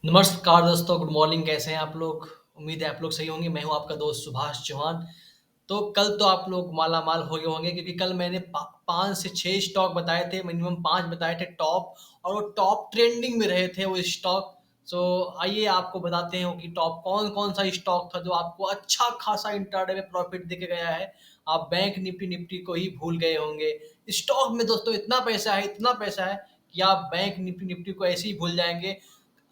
नमस्कार दोस्तों, good morning. कैसे हैं आप लोग? उम्मीद है आप लोग सही होंगे। मैं हूं आपका दोस्त सुभाष चौहान। तो कल तो आप लोग माला-माल हो गए होंगे क्योंकि कल मैंने पा 5 से 6 स्टॉक बताए थे, मिनिमम 5 बताए थे टॉप, और वो टॉप ट्रेंडिंग में रहे थे वो स्टॉक। सो आइए आपको बताते हैं कि टॉप कौन-कौन सा स्टॉक था जो आपको अच्छा खासा इंट्राडे में प्रॉफिट देके गया है। आप बैंक निफ्टी को ही भूल गए होंगे। स्टॉक में दोस्तों इतना पैसा है कि आप बैंक निफ्टी को ऐसे ही भूल जाएँगे।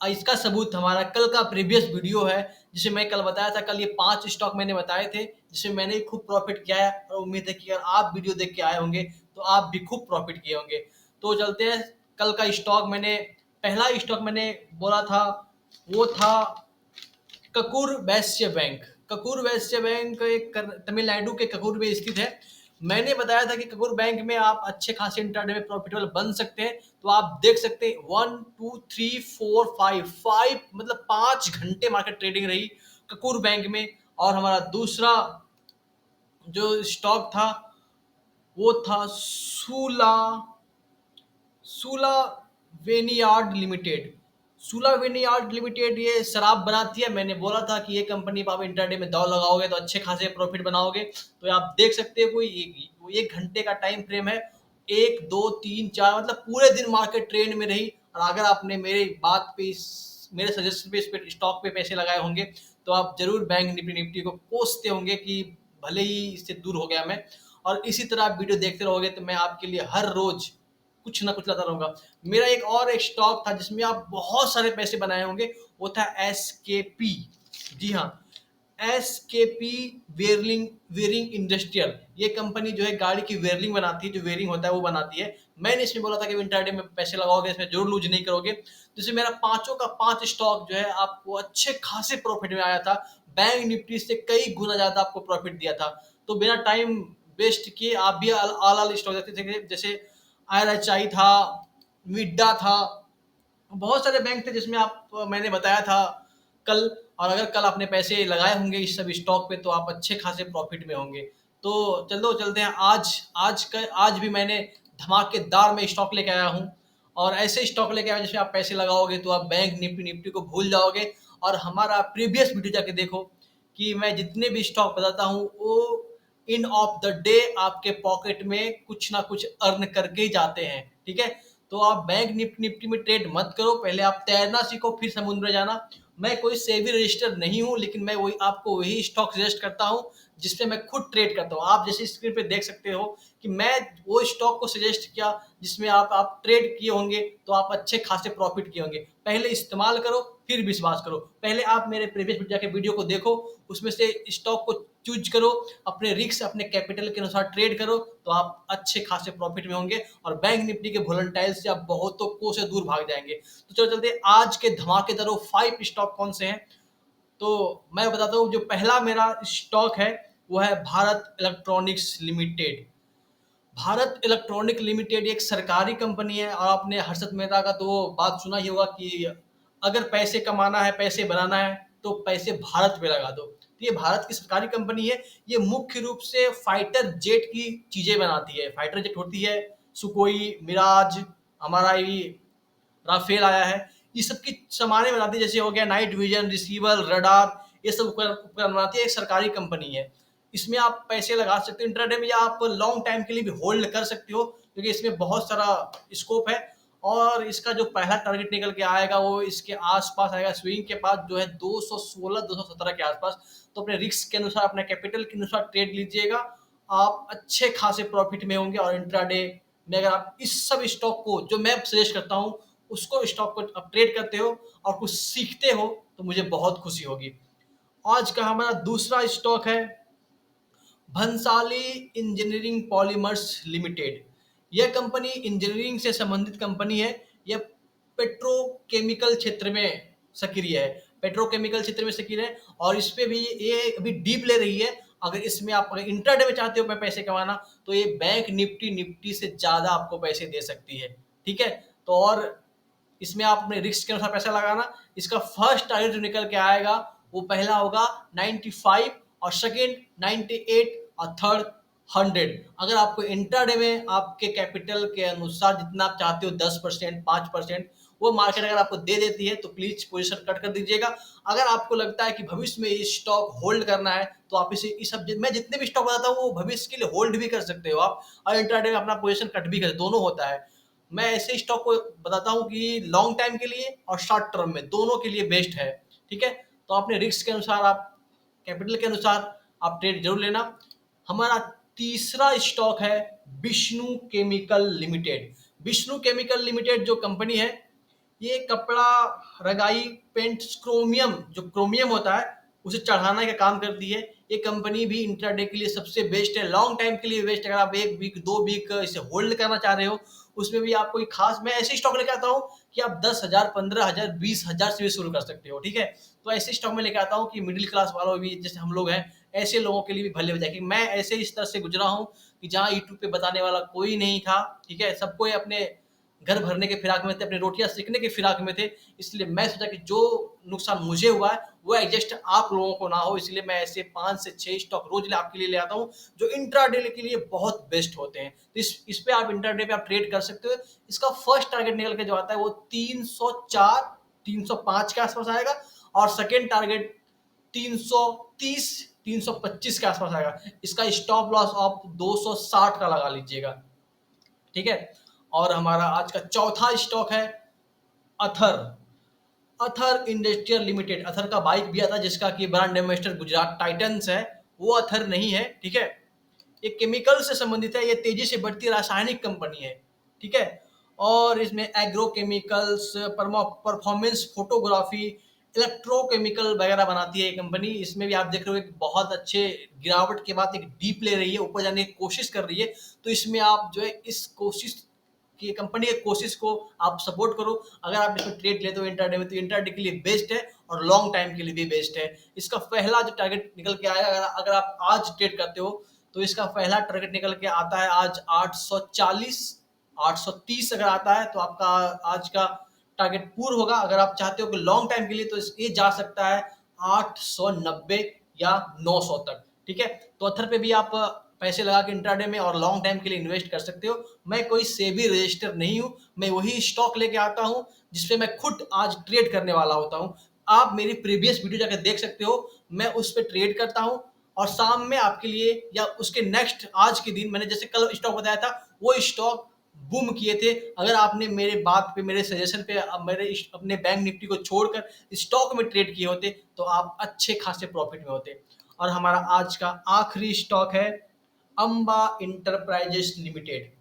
इसका सबूत हमारा कल का प्रीवियस वीडियो है, जिसे मैं कल बताया था। कल ये 5 स्टॉक मैंने बताए थे, जिसमें मैंने खूब प्रॉफ़िट किया है, और उम्मीद है कि अगर आप वीडियो देख के आए होंगे, तो आप भी खूब प्रॉफ़िट किए होंगे। तो चलते हैं, कल का स्टॉक पहला स्टॉक मैंने बोला था, वो था कपूर वैश्य बैंक। कपूर वैश्य बैंक एक तमिलनाडु के कपूर में स्थित है। मैंने बताया था कि कपूर बैंक में आप अच्छे खासे इंट्राडे में प्रॉफिटेबल बन सकते हैं। तो आप देख सकते हैं 1 2 3 4 5 मतलब 5 घंटे मार्केट ट्रेडिंग रही कपूर बैंक में। और हमारा दूसरा जो स्टॉक था, वो था सूला वेनियार्ड लिमिटेड। सूला वेनियार्ड लिमिटेड ये शराब बनाती है। मैंने बोला था कि ये कंपनी पर आप इंटरडे में दाव लगाओगे तो अच्छे खासे प्रॉफिट बनाओगे। तो आप देख सकते हो, कोई 1 घंटे का टाइम फ्रेम है। 1 2 3 4 मतलब पूरे दिन मार्केट ट्रेंड में रही। और अगर आपने मेरे सजेशन पे इस पे स्टॉक पे पैसे लगाए होंगे, तो आप जरूर बैंक निफ्टी को कोसते होंगे कि भले ही इससे दूर हो गया मैं। और इसी तरह आप वीडियो देखते रहोगे तो मैं आपके लिए हर रोज कुछ ना कुछ लाता रहूँगा। मेरा एक स्टॉक था जिसमें आप बहुत सारे पैसे बनाए होंगे, वो था एसकेपी। जी हाँ, एसकेपी वेयरिंग वेयरिंग इंडस्ट्रियल। ये कंपनी जो है गाड़ी की वेयरिंग बनाती है, जो वेयरिंग होता है वो बनाती है। मैंने इसमें बोला था कि इंट्राडे में पैसे लगाओगे, इसमें ज़रूर लूज़ नहीं करोगे। तो इसमें मेरा पाँचों का 5 स्टॉक जो है आपको अच्छे खासे प्रॉफिट में आया था। बैंक निफ्टी से कई गुना ज़्यादा आपको प्रॉफिट दिया था। तो बिना टाइम वेस्ट किए आप भी ऑल स्टॉक देखते थे, जैसे आरएचआई था, मिड्डा था, बहुत सारे बैंक थे जिसमें मैंने बताया था कल। और अगर कल आपने पैसे लगाए होंगे इस सब स्टॉक पे, तो आप अच्छे खासे प्रॉफिट में होंगे। तो चलो चलते हैं, आज भी मैंने धमाकेदार में स्टॉक लेके आया हूँ। और ऐसे स्टॉक लेके आया जिसमें आप पैसे लगाओगे तो आप बैंक निफ्टी को भूल जाओगे। और हमारा प्रीवियस वीडियो जाके देखो कि मैं जितने भी स्टॉक बताता हूँ, वो इन ऑफ द डे आपके पॉकेट में कुछ ना कुछ अर्न करके ही जाते हैं। ठीक है? तो आप बैंक निफ्टी में ट्रेड मत करो, पहले आप तैरना सीखो फिर समुद्र में जाना। मैं कोई सेबी रजिस्टर नहीं हूँ, लेकिन मैं वही स्टॉक सजेस्ट करता हूँ जिसपे मैं खुद ट्रेड करता हूँ। आप जैसे स्क्रीन पे देख सकते हो कि मैं वो स्टॉक को सजेस्ट किया जिसमें आप ट्रेड किए होंगे, तो आप अच्छे खासे प्रॉफिट किए होंगे। पहले इस्तेमाल करो, फिर विश्वास करो। पहले आप मेरे प्रीवियस जाके वीडियो को देखो, उसमें से स्टॉक को चूज करो, अपने रिस्क अपने कैपिटल के अनुसार ट्रेड करो, तो आप अच्छे खासे प्रॉफिट में होंगे। और बैंक निफ्टी के वोलेटाइल से आप बहुतों को से दूर भाग जाएंगे। तो चलो चलते हैं, आज के धमाकेदार 5 स्टॉक कौन से हैं। तो मैं बताता हूँ, जो पहला मेरा स्टॉक है वो है Bharat electronics limited. Bharat electronic limited एक सरकारी कंपनी है। और आपने हर्षद मेहता का तो बात सुना ही होगा कि अगर पैसे कमाना है, पैसे बनाना है, तो पैसे भारत में लगा दो। तो ये भारत की सरकारी कंपनी है। ये मुख्य रूप से फाइटर जेट की चीजें बनाती है। फाइटर जेट होती है, सुकोई, मिराज, हमारा ये राफेल आया है। ये सब की सामानें बनाती है, जैसे हो गया नाइट विजन, रिसीवर, रडार, ये सब उपकरण उपकरण बनाती है। एक सरकारी कंपनी है। इसमें आप पैसे लगा सकते हो इंट्राडे में, या आप लॉन्ग टाइम के लिए भी होल्ड कर सकते हो, क्योंकि इसमें बहुत सारा स्कोप है। और इसका जो पहला टारगेट निकल के आएगा वो इसके आसपास आएगा, स्विंग के पास जो है 216 217 के आसपास। तो अपने रिस्क के अनुसार, अपने कैपिटल के अनुसार ट्रेड लीजिएगा, आप अच्छे खासे प्रॉफिट में होंगे। और इंट्राडे में अगर आप इस सब स्टॉक को जो मैं सजेस्ट करता हूँ, उसको स्टॉक को आप ट्रेड करते हो और कुछ सीखते हो, तो मुझे बहुत खुशी होगी। आज का हमारा दूसरा स्टॉक है भंसाली इंजीनियरिंग पॉलीमर्स लिमिटेड। यह कंपनी इंजीनियरिंग से संबंधित कंपनी है। यह पेट्रोकेमिकल क्षेत्र में सक्रिय है। पेट्रोकेमिकल क्षेत्र में सक्रिय है, और इस पे भी ये अभी डीप ले रही है। अगर इंट्राडे में चाहते हो मैं पैसे कमाना, तो ये बैंक निफ्टी से ज्यादा आपको पैसे दे सकती है। ठीक है? तो और इसमें आप अपने रिस्क के अनुसार पैसा लगाना। इसका फर्स्ट टारगेट जो निकल के आएगा, वो पहला होगा 95, और सेकंड 98, और थर्ड 100। अगर आपको इंट्राडे में आपके कैपिटल के अनुसार जितना आप चाहते हो, 10%, 5%, वो मार्केट अगर आपको दे देती है तो प्लीज पोजीशन कट कर दीजिएगा। अगर आपको लगता है कि भविष्य में ये स्टॉक होल्ड करना है तो आप इसे इस सब मैं जितने भी स्टॉक बताता हूँ वो भविष्य के लिए होल्ड भी कर सकते हो आप, और इंट्राडे में अपना पोजीशन कट भी कर, दोनों होता है। मैं ऐसे स्टॉक को बताता हूँ कि लॉन्ग टाइम के लिए और शॉर्ट टर्म में दोनों के लिए बेस्ट है। ठीक है, तो अपने रिस्क के अनुसार, आप कैपिटल के अनुसार आप ट्रेड जरूर लेना। हमारा तीसरा स्टॉक है Vishnu chemical limited. Vishnu chemical limited जो कंपनी है, ये कपड़ा, रंगाई, पेंट, क्रोमियम, जो क्रोमियम होता है उसे चढ़ाने का काम करती है। ये कंपनी भी इंट्राडे के लिए सबसे बेस्ट है, लॉन्ग टाइम के लिए बेस्ट। अगर आप 1 वीक 2 वीक इसे होल्ड करना चाह रहे हो, उसमें भी आप कोई खास, मैं ऐसे स्टॉक लेके आता हूँ कि आप 10,000, 15,000, 20,000 से भी शुरू कर सकते हो। ठीक है, तो ऐसे स्टॉक में लेके आता हूँ कि मिडिल क्लास वालों भी, जैसे हम लोग हैं, ऐसे लोगों के लिए भी भले हो जाए। कि मैं ऐसे इस तरह से गुजरा हूँ कि जहाँ यूट्यूब पे बताने वाला कोई नहीं था। ठीक है, सबको अपने घर भरने के फिराक में थे, अपनी रोटियां सीखने के फिराक में थे। इसलिए मैं सोचा कि जो नुकसान मुझे हुआ है वो एडजस्ट आप लोगों को ना हो, इसलिए मैं ऐसे 5 से 6 स्टॉक रोज आपके लिए ले आता हूँ जो इंट्राडे के लिए बहुत बेस्ट होते हैं। तो इस पे आप इंट्राडे पे आप ट्रेड कर सकते हो। इसका फर्स्ट टारगेट निकल के जो आता है वो 304 305 के आसपास आएगा, और सेकेंड टारगेट 330 325 के आसपास आएगा। इसका स्टॉप लॉस आप 260 का लगा लीजिएगा। ठीक है, और हमारा आज का चौथा स्टॉक है अथर। Ather industrial limited. अथर का बाइक भी आता है जिसका कि ब्रांड एम्बेसडर गुजरात टाइटंस है, वो अथर नहीं है। ठीक है, ये केमिकल से संबंधित है, ये तेजी से बढ़ती रासायनिक कंपनी है। ठीक है, और इसमें एग्रोकेमिकल्स, परफॉर्मेंस फोटोग्राफी, इलेक्ट्रोकेमिकल वगैरह बनाती है ये कंपनी। इसमें भी आप देख रहे हो कि बहुत अच्छे गिरावट के बाद एक डीप ले रही है, ऊपर जाने की कोशिश कर रही है। तो इसमें आप जो है इस कोशिश कि कंपनी की कोशिश को आप सपोर्ट करो। अगर आप इसमें ट्रेड लेते हो इंट्राडे में, तो इंट्राडे के लिए बेस्ट है और लॉन्ग टाइम के लिए भी बेस्ट है। इसका पहला जो टारगेट निकल के आएगा, अगर आप आज ट्रेड करते हो तो इसका पहला टारगेट निकल के आता है आज 840 830 अगर आता है तो आपका आज का टारगेट पूर्ण होगा। अगर आप चाहते हो कि लॉन्ग टाइम के लिए, तो ये जा सकता है 890 या 900 तक। ठीक है, तो अथर पे भी आप पैसे लगा के इंट्राडे में और लॉन्ग टाइम के लिए इन्वेस्ट कर सकते हो। मैं कोई सेबी रजिस्टर नहीं हूँ, मैं वही स्टॉक लेके आता हूँ जिसपे मैं खुद आज ट्रेड करने वाला होता हूँ। आप मेरी प्रीवियस वीडियो जाकर देख सकते हो, मैं उस पर ट्रेड करता हूँ और शाम में आपके लिए या उसके नेक्स्ट आज के दिन, मैंने जैसे कल स्टॉक बताया था, वो स्टॉक बूम किए थे। अगर आपने मेरे बात पे, मेरे सजेशन पे, मेरे अपने बैंक निफ्टी को छोड़कर स्टॉक में ट्रेड किए होते तो आप अच्छे खासे प्रॉफिट में होते। और हमारा आज का आखिरी स्टॉक है Amba enterprises limited.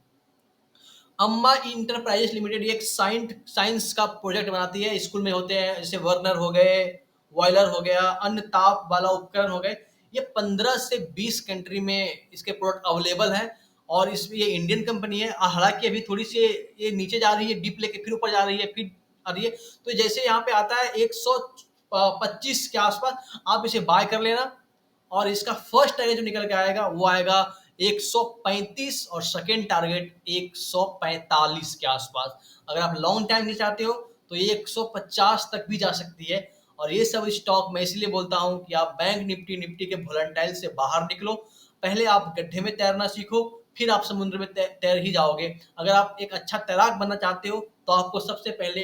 Amba enterprises limited ये एक साइंस का प्रोजेक्ट बनाती है। स्कूल में होते हैं, जैसे वर्नर हो गए, बॉयलर हो गया, अन्य ताप वाला उपकरण हो गए। ये 15 से 20 कंट्री में इसके प्रोडक्ट अवेलेबल हैं, और इसमें ये इंडियन कंपनी है। हालांकि अभी थोड़ी सी ये नीचे जा रही है, डीप लेके फिर ऊपर जा रही है, फिर आ रही है। तो जैसे यहाँ पे आता है 125 के आसपास, आप इसे बाय कर लेना। और इसका फर्स्ट टारगेट जो निकल के आएगा वो आएगा 135, और सेकेंड टारगेट 145 के आसपास। अगर आप लॉन्ग टाइम नहीं चाहते हो तो ये 150 तक भी जा सकती है। और ये सब स्टॉक मैं इसलिए बोलता हूँ कि आप बैंक निफ्टी के वोलेटाइल से बाहर निकलो। पहले आप गड्ढे में तैरना सीखो, फिर आप समुद्र में तैर ही जाओगे। अगर आप एक अच्छा तैराक बनना चाहते हो तो आपको सबसे पहले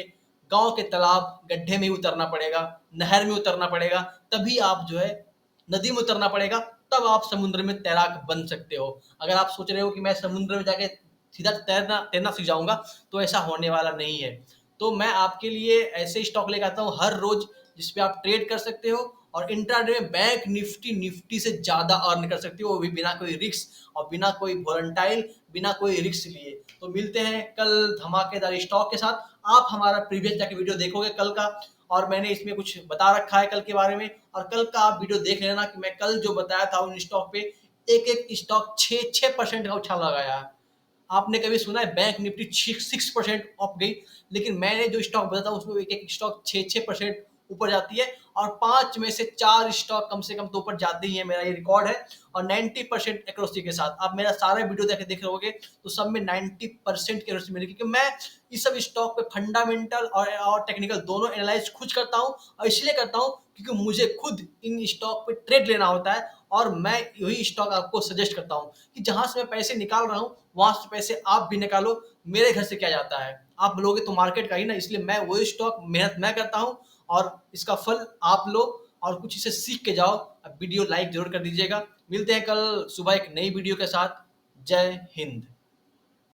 गांव के तालाब, गड्ढे में ही उतरना पड़ेगा, नहर में उतरना पड़ेगा, तभी आप जो है नदी में उतरना पड़ेगा, तब आप समुद्र में तैराक बन सकते हो। अगर आप सोच रहे हो कि मैं समुद्र में जाके सीधा तैरना तैरना सीख जाऊंगा, तो ऐसा होने वाला नहीं है। तो मैं आपके लिए ऐसे स्टॉक लेकर आता हूँ हर रोज जिसपे आप ट्रेड कर सकते हो, और इंट्राडे में बैंक निफ्टी से ज्यादा अर्न कर सकते हो, वो भी बिना कोई रिस्क और बिना कोई वॉलटाइल, बिना कोई रिस्क लिए। तो मिलते हैं कल धमाकेदार स्टॉक के साथ। आप हमारा प्रीवियस जाके वीडियो देखोगे कल का, और मैंने इसमें कुछ बता रखा है कल के बारे में, और कल का आप वीडियो देख लेना कि मैं कल जो बताया था उन स्टॉक पे एक एक स्टॉक 6% का उछाल लगाया है। आपने कभी सुना है बैंक निफ्टी 6% अप गई? लेकिन मैंने जो स्टॉक बताया था उसमें एक एक स्टॉक 6% ऊपर जाती है, और 5 में से 4 स्टॉक कम से कम तो ऊपर जाते ही है, मेरा ये रिकॉर्ड है। और 90% एक्यूरेसी के साथ आप मेरा सारा वीडियो देख रहोगे तो सब में 90% की एक्यूरेसी मिलेगी, क्योंकि मैं इस सब स्टॉक पे फंडामेंटल और टेक्निकल दोनों एनालाइज खुद करता हूँ। और इसलिए करता हूँ क्योंकि मुझे खुद इन स्टॉक पे ट्रेड लेना होता है, और मैं यही स्टॉक आपको सजेस्ट करता हूँ कि जहां से मैं पैसे निकाल रहा हूँ वहां से पैसे आप भी निकालो, मेरे घर से क्या जाता है, आप लोगे तो मार्केट का ही ना, इसलिए मैं वही स्टॉक मेहनत मैं करता हूँ और इसका फल आप लो और कुछ इसे सीख के जाओ। अब वीडियो लाइक जरूर कर दीजिएगा। मिलते हैं कल सुबह एक नई वीडियो के साथ। जय हिंद।